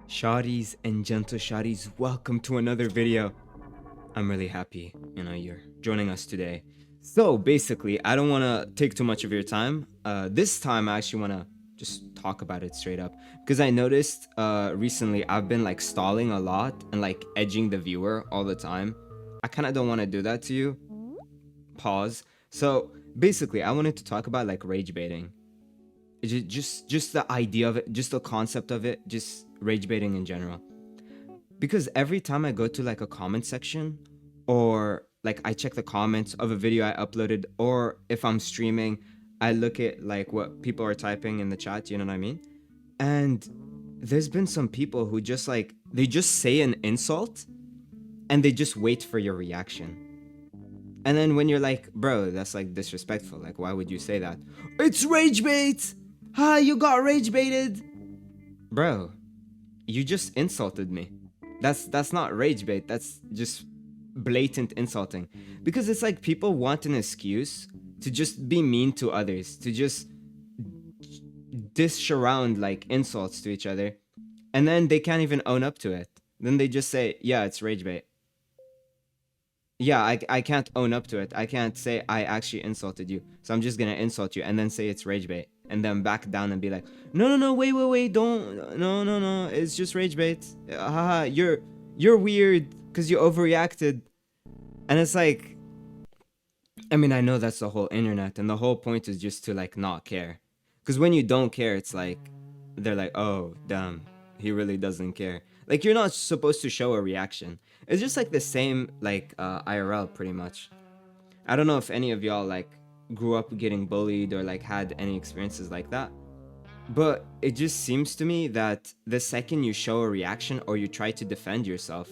Shawties and gentle shawties, welcome to another video. I'm really happy, you're joining us today. So basically, I don't want to take too much of your time. This time I actually want to just talk about it straight up because I noticed recently I've been like stalling a lot and like edging the viewer all the time. I kind of don't want to do that to you. Pause. So basically, I wanted to talk about like rage baiting. Just the idea of it, just the concept of it, just rage baiting in general. Because every time I go to like a comment section, or like I check the comments of a video I uploaded, or if I'm streaming, I look at like what people are typing in the chat, you know what I mean? And there's been some people who just like they just say an insult and they just wait for your reaction. And then when you're like, bro, that's like disrespectful. Like, why would you say that? It's rage bait! Ha, you got rage baited! Bro, you just insulted me. That's not rage bait. That's just blatant insulting. Because it's like people want an excuse to just be mean to others, to just dish around like insults to each other, and then they can't even own up to it. Then they just say, yeah, it's rage bait. Yeah, I can't own up to it. I can't say I actually insulted you. So I'm just gonna insult you and then say it's rage bait. And then back down and be like, no, wait, don't, no, it's just rage bait. Haha, you're weird because you overreacted. And it's like, I mean, I know that's the whole internet, and the whole point is just to like not care. Because when you don't care, it's like, they're like, oh, damn, he really doesn't care. Like, you're not supposed to show a reaction. It's just like the same, like, IRL pretty much. I don't know if any of y'all like grew up getting bullied or like had any experiences like that. But it just seems to me that the second you show a reaction or you try to defend yourself,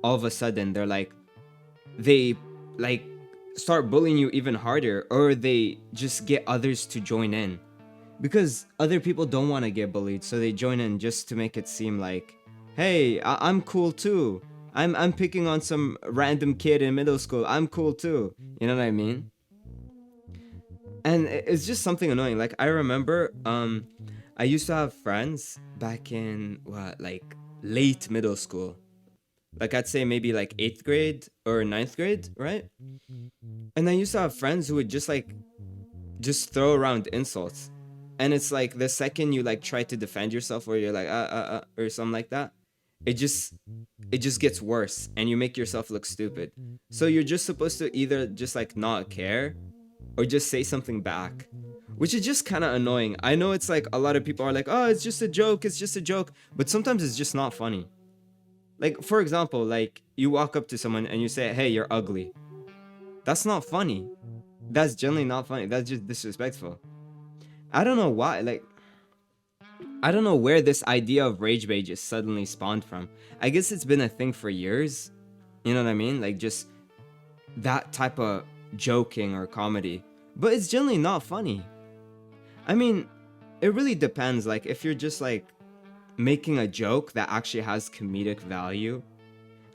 all of a sudden they like start bullying you even harder, or they just get others to join in. Because other people don't want to get bullied, so they join in just to make it seem like, hey, I'm cool too. I'm picking on some random kid in middle school. I'm cool too. You know what I mean? And it's just something annoying. Like, I remember I used to have friends back in what, like late middle school. Like, I'd say maybe like 8th grade or ninth grade, right? And I used to have friends who would just throw around insults. And it's like the second you like try to defend yourself, or you're like or something like that, it just gets worse and you make yourself look stupid. So you're just supposed to either just like not care or just say something back, which is just kind of annoying. I know it's like a lot of people are like, oh, it's just a joke, but sometimes it's just not funny. Like, for example, like you walk up to someone and you say, hey, you're ugly. That's not funny. That's generally not funny. That's just disrespectful. I don't know why, like, I don't know where this idea of rage bait just suddenly spawned from. I guess it's been a thing for years. You know what I mean? Like, just that type of joking or comedy. But it's generally not funny. I mean, it really depends. Like, if you're just like making a joke that actually has comedic value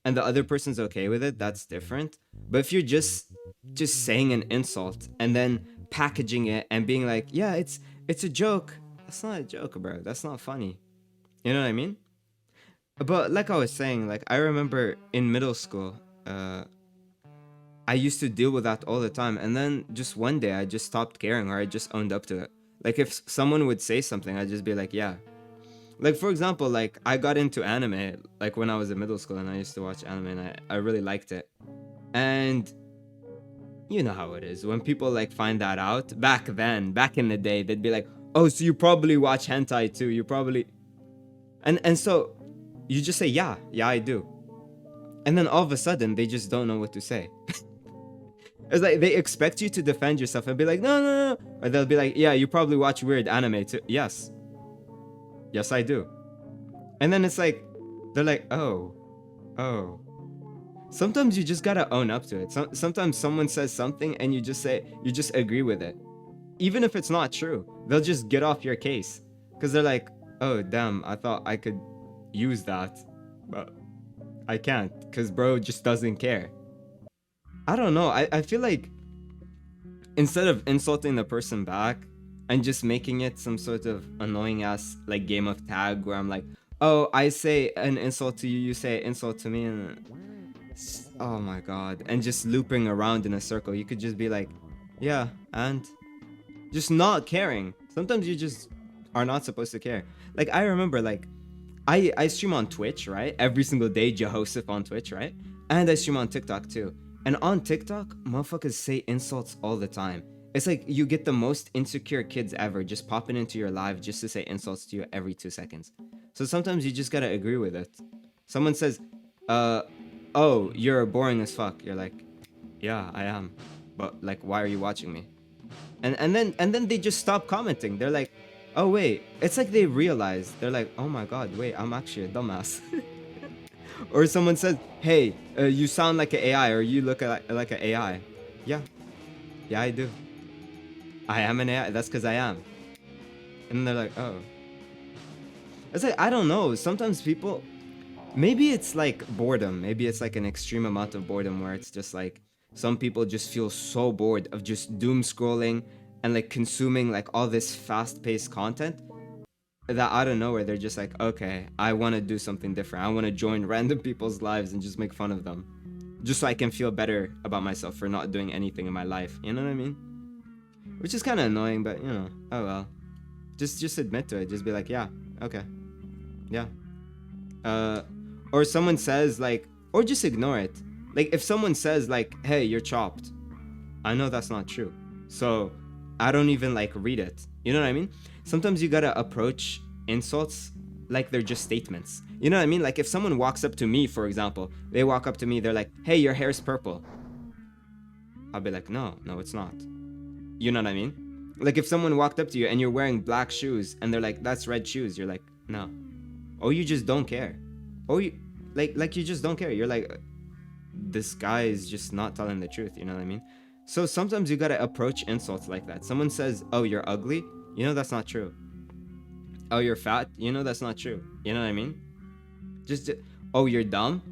and the other person's okay with it, that's different. But if you're just saying an insult and then packaging it and being like, yeah, it's a joke, that's not a joke, bro. That's not funny. You know what I mean? But like I was saying, like, I remember in middle school, I used to deal with that all the time, and then just one day I just stopped caring, or I just owned up to it. Like, if someone would say something, I'd just be like, yeah. Like, for example, like, I got into anime like when I was in middle school, and I used to watch anime, and I really liked it. And you know how it is when people like find that out. Back in the day, they'd be like, oh, so you probably watch hentai too, you probably. And so you just say, yeah, I do. And then all of a sudden they just don't know what to say. It's like they expect you to defend yourself and be like, no. Or they'll be like, yeah, you probably watch weird anime too. Yes, I do. And then it's like, they're like, oh. Sometimes you just gotta own up to it. Sometimes someone says something and you just agree with it. Even if it's not true, they'll just get off your case. Because they're like, oh, damn, I thought I could use that. But I can't, because bro just doesn't care. I don't know. I feel like instead of insulting the person back and just making it some sort of annoying ass like game of tag where I'm like, Oh, I say an insult to you, you say insult to me, and oh my god, and just looping around in a circle. You could just be like, yeah, and just not caring. Sometimes you just are not supposed to care. Like I remember, like I stream on Twitch, right? Every single day, Joseph on Twitch, right? And I stream on TikTok too. And on TikTok, motherfuckers say insults all the time. It's like you get the most insecure kids ever just popping into your live just to say insults to you every 2 seconds. So sometimes you just gotta agree with it. Someone says, uh, oh, you're boring as fuck. You're like, yeah, I am. But like, why are you watching me? And then they just stop commenting. They're like, oh wait, it's like they realize. They're like, oh my god, wait, I'm actually a dumbass. Or someone says, hey, you sound like an AI, or you look like an AI. Yeah, yeah, I do. I am an AI. That's because I am. And they're like, oh. It's like, I don't know. Sometimes people, maybe it's like boredom. Maybe it's like an extreme amount of boredom where it's just like some people just feel so bored of just doom scrolling and like consuming like all this fast-paced content that out of nowhere they're just like, okay, I want to do something different. I want to join random people's lives and just make fun of them, just so I can feel better about myself for not doing anything in my life. You know what I mean? Which is kind of annoying, but you know, oh well. Just admit to it. Just be like, yeah, okay, yeah. Uh, or someone says like, or just ignore it. Like if someone says like, hey, you're chopped, I know that's not true, so I don't even like read it. You know what I mean? Sometimes you gotta approach insults like they're just statements. You know what I mean? Like if someone walks up to me, for example, they walk up to me, they're like, hey, your hair's purple. I'll be like, no, no, it's not. You know what I mean? Like if someone walked up to you and you're wearing black shoes and they're like, that's red shoes, you're like, no. Or you just don't care. Or you like you just don't care. You're like, this guy is just not telling the truth. You know what I mean? So sometimes you gotta approach insults like that. Someone says, oh, you're ugly, you know that's not true. Oh, you're fat, you know that's not true. You know what I mean? Just oh, you're dumb,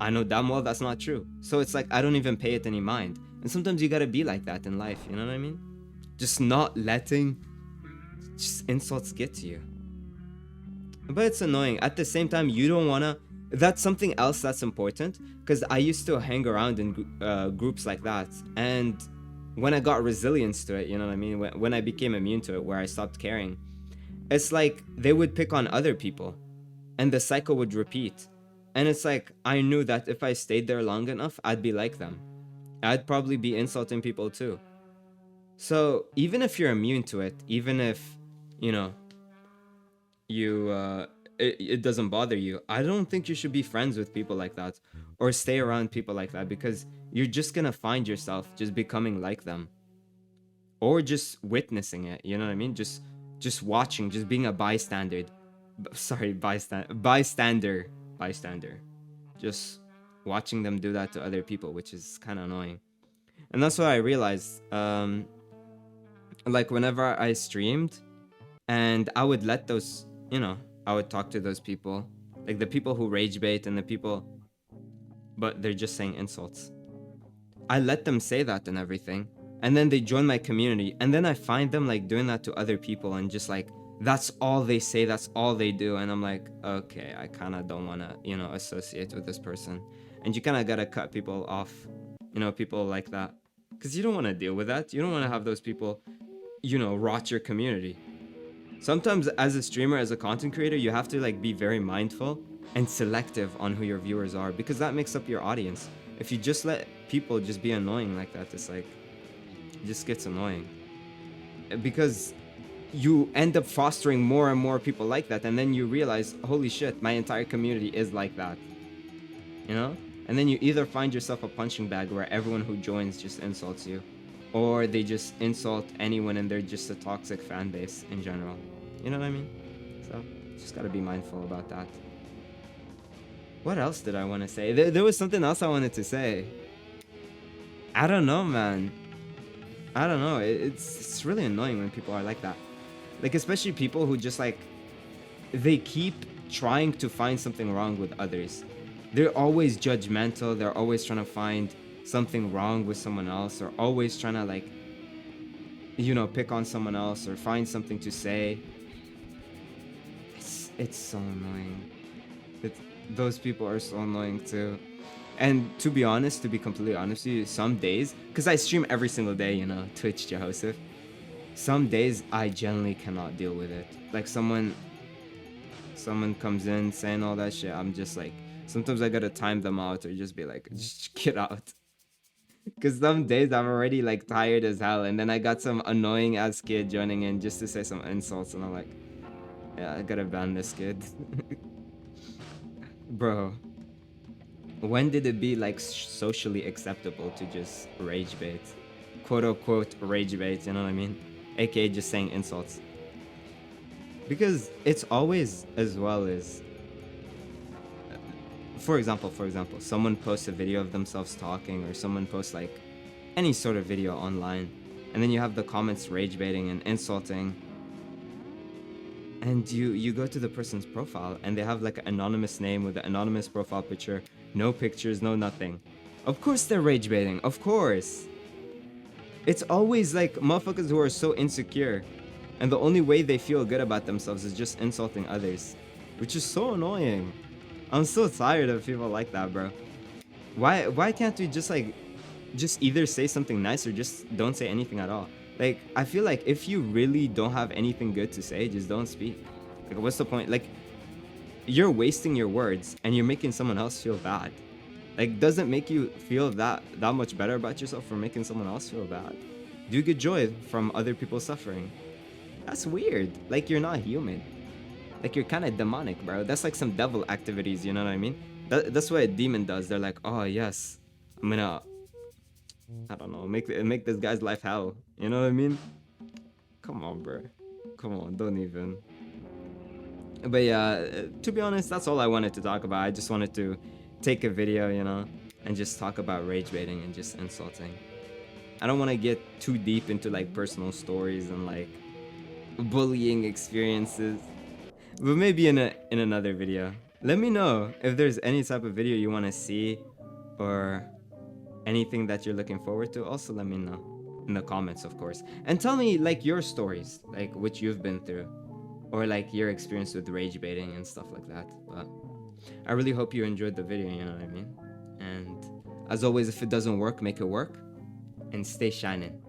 I know damn well that's not true. So it's like I don't even pay it any mind. And sometimes you gotta be like that in life. You know what I mean? Just not letting just insults get to you. But it's annoying. At the same time, you don't wanna. That's something else that's important, because I used to hang around in groups like that, and when I got resilience to it, you know what I mean? When I became immune to it, where I stopped caring, it's like they would pick on other people, and the cycle would repeat. And it's like I knew that if I stayed there long enough, I'd be like them. I'd probably be insulting people too. So even if you're immune to it, even if you know you it doesn't bother you, I don't think you should be friends with people like that or stay around people like that, because you're just gonna find yourself just becoming like them, or just witnessing it. You know what I mean? Just watching, just being a bystander. Sorry, bystander, just watching them do that to other people, which is kind of annoying. And that's what I realized, like whenever I streamed and I would let those, I would talk to those people, like the people who rage bait and the people, but they're just saying insults. I let them say that and everything, and then they join my community, and then I find them like doing that to other people, and just like that's all they say, that's all they do, and I'm like, okay, I kind of don't want to, associate with this person. And you kind of gotta cut people off, people like that, because you don't want to deal with that. You don't want to have those people, rot your community. Sometimes as a streamer, as a content creator, you have to like be very mindful and selective on who your viewers are, because that makes up your audience. If you just let people just be annoying like that, it's like, it just gets annoying, because you end up fostering more and more people like that, and then you realize, holy shit, my entire community is like that, and then you either find yourself a punching bag where everyone who joins just insults you, or they just insult anyone and they're just a toxic fan base in general. You know what I mean? So just gotta be mindful about that. What else did I want to say? There was something else I wanted to say. I don't know, man. I don't know. It's really annoying when people are like that. Like, especially people who just like, they keep trying to find something wrong with others. They're always judgmental. They're always trying to find something wrong with someone else, or always trying to like, pick on someone else or find something to say. It's so annoying. It, those people are so annoying too. And to be honest, to be completely honest with you, some days, because I stream every single day, you know, Twitch Joseph. Some days I generally cannot deal with it. Like someone comes in saying all that shit, I'm just like, sometimes I gotta time them out or just be like, just get out. Because some days I'm already like tired as hell, and then I got some annoying ass kid joining in just to say some insults, and I'm like, yeah, I gotta ban this kid. Bro, when did it be like socially acceptable to just rage bait? Quote unquote rage bait, you know what I mean? AKA just saying insults. Because it's always as well as, for example, someone posts a video of themselves talking, or someone posts like any sort of video online, and then you have the comments rage baiting and insulting, and you go to the person's profile and they have like an anonymous name with an anonymous profile picture, no pictures, no nothing. Of course they're rage baiting, of course. It's always like motherfuckers who are so insecure, and the only way they feel good about themselves is just insulting others, which is so annoying. I'm so tired of people like that, bro. Why can't we just either say something nice or just don't say anything at all? Like, I feel like if you really don't have anything good to say, just don't speak. Like, what's the point? Like, you're wasting your words and you're making someone else feel bad. Like, doesn't make you feel that much better about yourself for making someone else feel bad. Do you get joy from other people suffering? That's weird. Like, you're not human. Like, you're kind of demonic, bro. That's like some devil activities, you know what I mean? That's what a demon does. They're like, oh yes, I'm gonna, I don't know, make this guy's life hell. You know what I mean? Come on, bro. Come on, don't even. But yeah, to be honest, that's all I wanted to talk about. I just wanted to take a video, you know, and just talk about rage baiting and just insulting. I don't want to get too deep into like personal stories and like bullying experiences, but maybe in another video. Let me know if there's any type of video you want to see, or anything that you're looking forward to. Also let me know in the comments, of course, and tell me like your stories, like what you've been through, or like your experience with rage baiting and stuff like that. But I really hope you enjoyed the video, you know what I mean? And as always, if it doesn't work, make it work, and stay shining.